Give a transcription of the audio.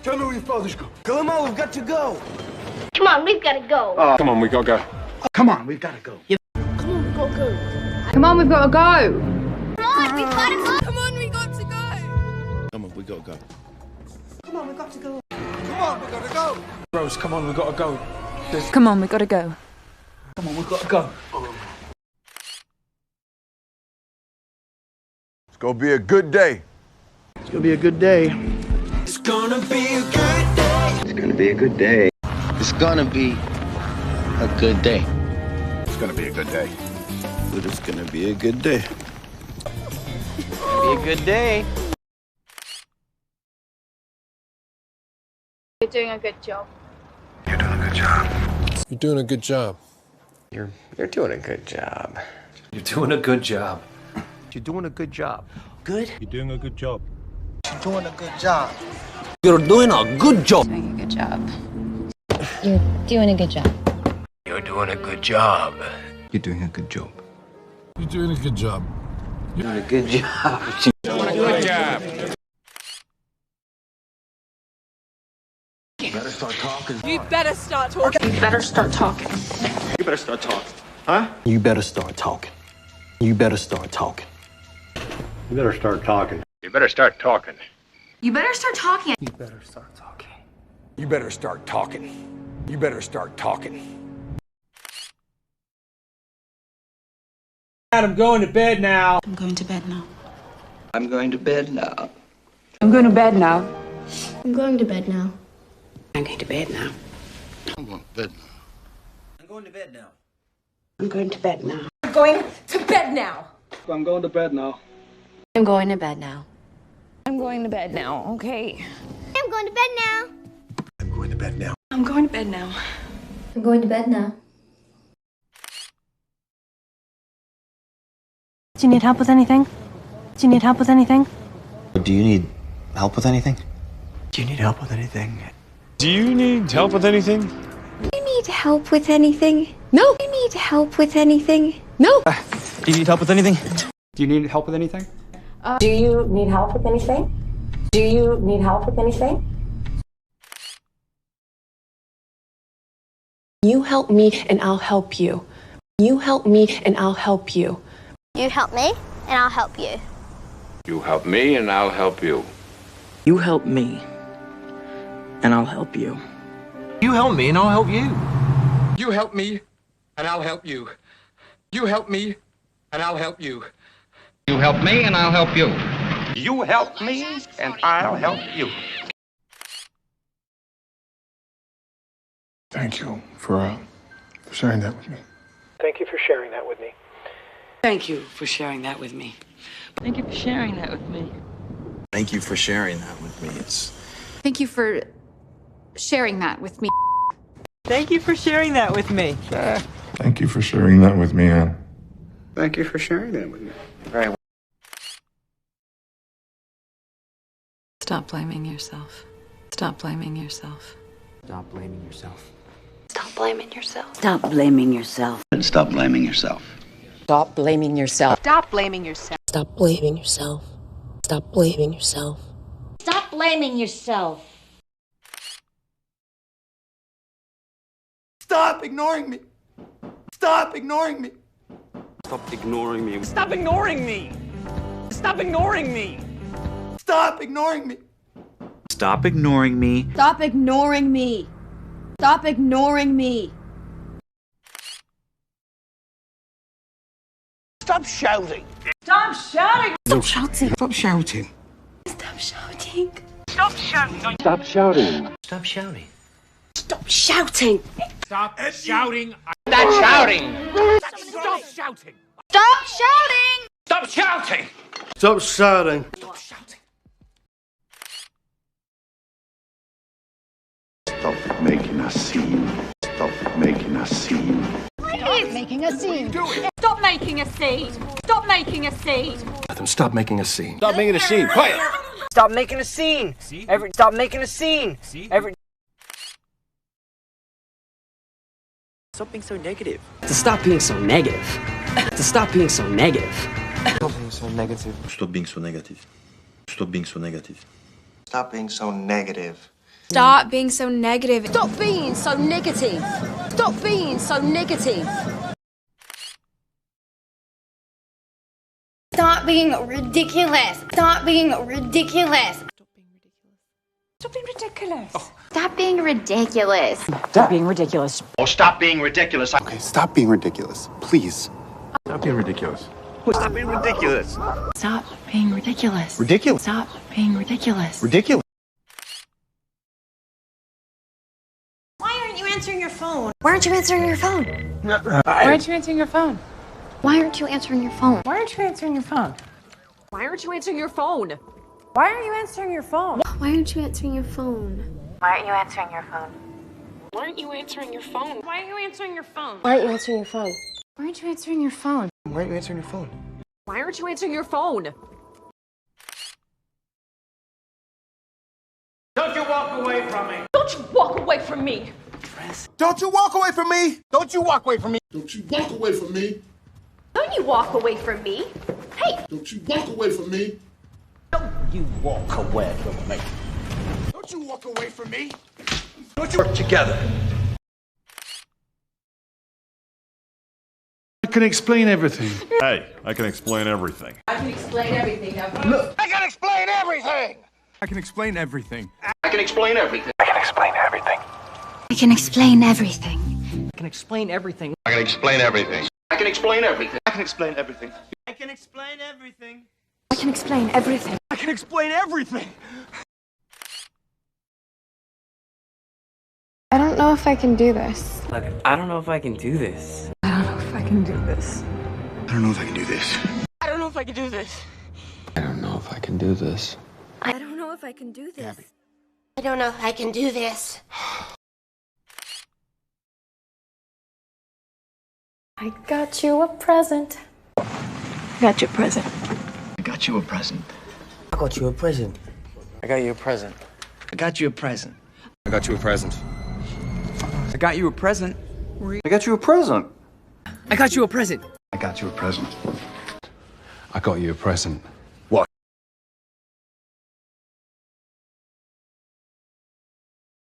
Tell me where your father's going. Come on, we've got to go. Come on, we've got to go. Come on, we gotta go. Come on, we've got to go. Come on, we've got to go. Come on, we've got to go. Come on, we've got to go. Come on, we got to go. Come on, we got to go. Come on, we got to go. Come on, we got to go. Rose, come on, we gotta go. Come on, we've got to go. Come on, we've got to go. It's gonna be a good day. It's going to be a good day. It's gonna be a good day. It's gonna be a good day. It's gonna be a good day. It's gonna be a good day. But it's going to be a good day. Be a good day. You're doing a good job. You're doing a good job. You're doing a good job. You're doing a good job. You're doing a good job. You're doing a good job. Good? You're doing a good job. You're doing a good job. You're doing a good job. Doing a good job. You're doing a good job. You're doing a good job. You're doing a good job. You're doing a good job. Doing a good job. Good job. You better start talking. You better start talking. You better start talking. You better start talking. Huh? You better start talking. You better start talking. You better start talking. You better start talking. You better start talking. You better start talking. You better start talking. You better start talking. I'm going to bed now. I'm going to bed now. I'm going to bed now. I'm going to bed now. I'm going to bed now. I'm going to bed now. I'm going to bed. I'm going to bed now. I'm going to bed now. I'm going to bed now. I'm going to bed now. I'm going to bed now. I'm going to bed now, okay? I'm going to bed now. I'm going to bed now. I'm going to bed now. I'm going to bed now. Do you need help with anything? Do you need help with anything? Do you need help with anything? Do you need help with anything? Do you need help with anything? Do you need help with anything? No. Do you need help with anything? No. Do you need help with anything? Do you need help with anything? Do you need help with anything? Do you need help with anything? You help me and I'll help you. You help me and I'll help you. You help me, and I'll help you. You help me and I'll help you. You help me, and I'll help you. You help me, and I'll help you. You help me, and I'll help you. You help me, and I'll help you. You help me and I'll help you. You help me, and I'll help you. Thank you for sharing that with me. Thank you for sharing that with me. Thank you for sharing that with me. Thank you for sharing that with me. Thank you for sharing that with me. Thank you for sharing that with me. Thank you for sharing that with me. Thank you for sharing that with me, Anne. Thank you for sharing that with me. Very well. Stop blaming yourself. Stop blaming yourself. Stop blaming yourself. Stop blaming yourself. Stop blaming yourself. Stop blaming yourself. Stop blaming yourself. Stop blaming yourself. Stop blaming yourself. Stop blaming yourself. Stop blaming yourself. Stop ignoring me. Stop ignoring me. Stop ignoring me. Stop ignoring me. Stop ignoring me. Stop ignoring me. Stop ignoring me. Stop ignoring me. Stop ignoring me. Stop shouting. Stop shouting. Stop shouting. Stop shouting. Stop shouting. Stop shouting. Stop shouting. Stop shouting. Stop shouting. Stop shouting. Stop shouting. Stop shouting. Stop shouting. Stop shouting. Stop shouting. Stop shouting. Stop making a scene. Stop making a scene. Stop making a scene. Stop making a scene. Stop making a scene. Let them stop making a scene. Stop making a scene. Quiet. Stop making a scene. Stop making a scene. Stop being so negative. To stop being so negative. To stop being so negative. Stop being so negative. Stop being so negative. Stop being so negative. Stop being so negative. Stop being so negative. Stop being so negative. Stop being so negative. Stop being ridiculous. Stop being ridiculous. Stop being ridiculous. Stop being ridiculous. Stop being ridiculous. Or stop being ridiculous. Okay, stop being ridiculous. Please. Stop being ridiculous. Stop being ridiculous. Stop being ridiculous. Ridiculous. Stop being ridiculous. Ridiculous. Why aren't you answering your phone? Why aren't you answering your phone? Why aren't you answering your phone? Why aren't you answering your phone? Why aren't you answering your phone? Why aren't you answering your phone? Why aren't you answering your phone? Why aren't you answering your phone? Why aren't you answering your phone? Why aren't you answering your phone? Why aren't you answering your phone? Why aren't you answering your phone? Why aren't you answering your phone? Why aren't you answering your phone? Why aren't you answering your phone? Don't you walk away from me. Don't you walk away from me! Don't you walk away from me! Don't you walk away from me! Don't you walk away from me! Don't you walk away from me? Hey! Don't you walk away from me! You walk away from me. Don't you walk away from me. Don't you work together. I can explain everything. Hey, I can explain everything. I can explain everything. I can explain everything. I can explain everything. I can explain everything. I can explain everything. I can explain everything. I can explain everything. I can explain everything. I can explain everything. I can explain everything. I can explain everything. I can explain everything. I can explain everything. I don't know if I can do this. Look, I don't know if I can do this. I don't know if I can do this. I don't know if I can do this. I don't know if I can do this. I don't know if I can do this. I don't know if I can do this. Gabby. I don't know if I can do this. I got you a present. I got you a present. I got you a present. I got you a present. I got you a present. I got you a present. I got you a present. I got you a present. I got you a present. I got you a present. I got you a present. I got you a present.